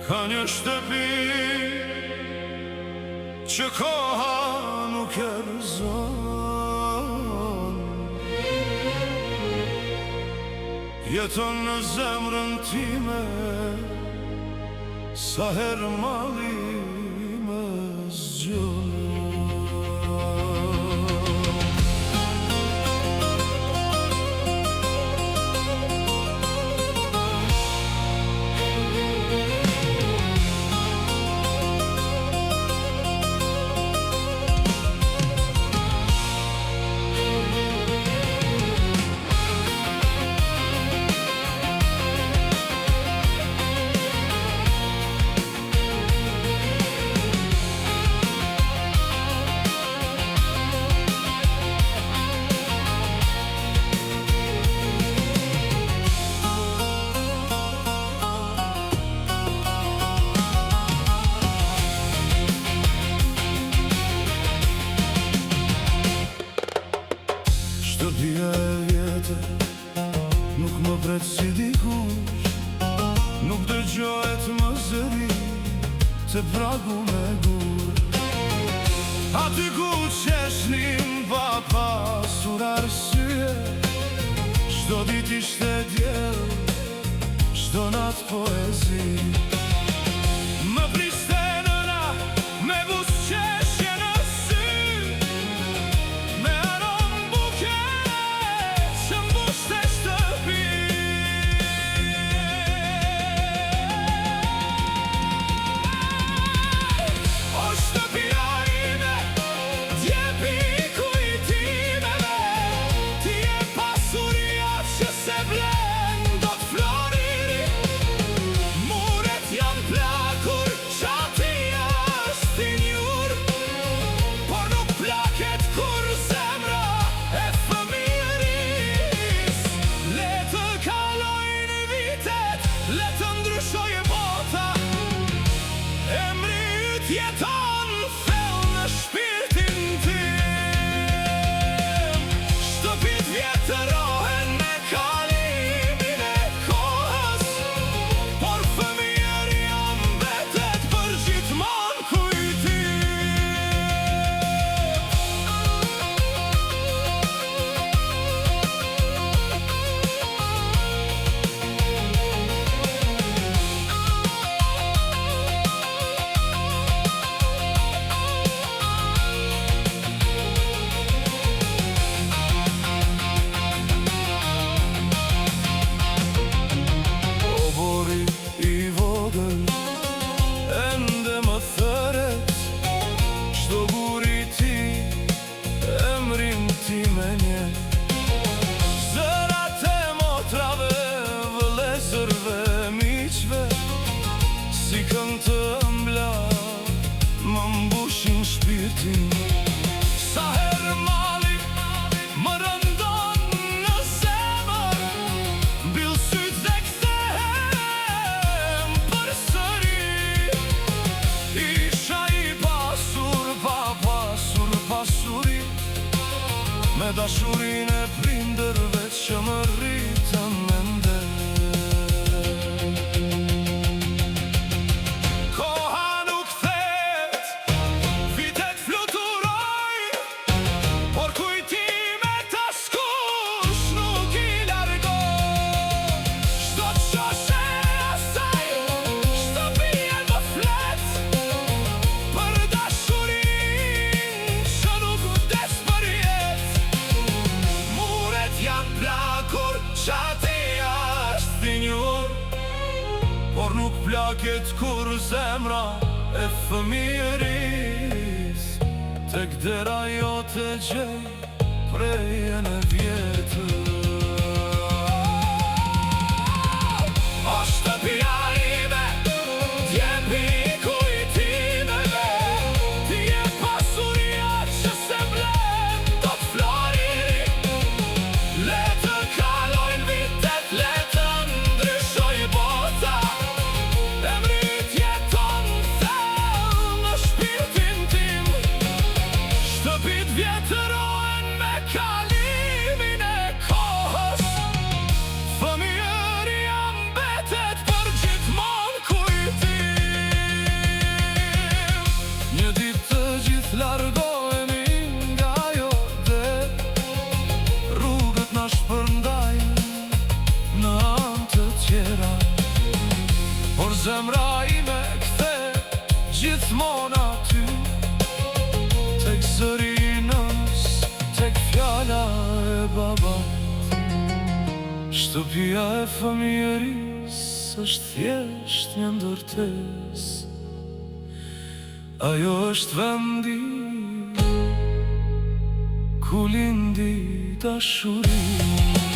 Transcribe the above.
Ka një shtëpi që koha nuk e rëzon, jeton në zemrën time sa herë mali me zgjon. Shtëpia e vjetër nuk më pret si dikush, nuk dëgjohet më zëri se pragu me gur. Aty ku qeshnim pa pasur arsye, çdo ditë ishte diell, çdo natë poezi. Më priste nëna me buzëqeshje në sy, me aromë buke që mbushte shtëpi. O shtëpia ime, t'jepi kujtimeve, ti je pasuria që se blen dot floriri. Muret janë plakur, qati është i njur, por nuk plaket kur zemra e fëmiris. Le të kalojnë vitet, le të ndryshojë bota, emri yt jeton thellë në shpirtin tim. Shtëpit vjetërohen me kalimin e kohës, por fëmijëria mbetet për gjithmonë kujtim. Obori i vogël ende më thëret, çdo gur i tij emrin tim e njen. Zërat e motrave, vëllezërve, miqve, si këngë të ëmbla më mbushin shpirtin. Sa herë mali më rëndon në zemër, mbyll syt dhe kthehem përsëri. Isha i pasur, pa pasur pasuri, me dashurinë e prindërve që më rritën ende. Koha nuk kthehet, vitet fluturojnë, por kujtimet askush nuk i largon. Çdo qoshe e asaj, shtëpia më flet, për dashurinë që nuk vdes për jetë. Muret janë plakur, qati është i njur, por nuk plaket kur zemra e fëmiris tek dera jote gjej prejen e vjetër. O shtëpia ime, t'jepi kujtimeve, ti je pasuria që se blen dot floriri. Le të kalojnë vitet, le të ndryshojë bota, emri yt jeton thellë në shpirtin tim. Shtëpit vjetërohen me kalimin e kohës. bat. Shtëpia e familjeris është thjesht një ndërtes. Ajo është vendi ku lindi dashuri.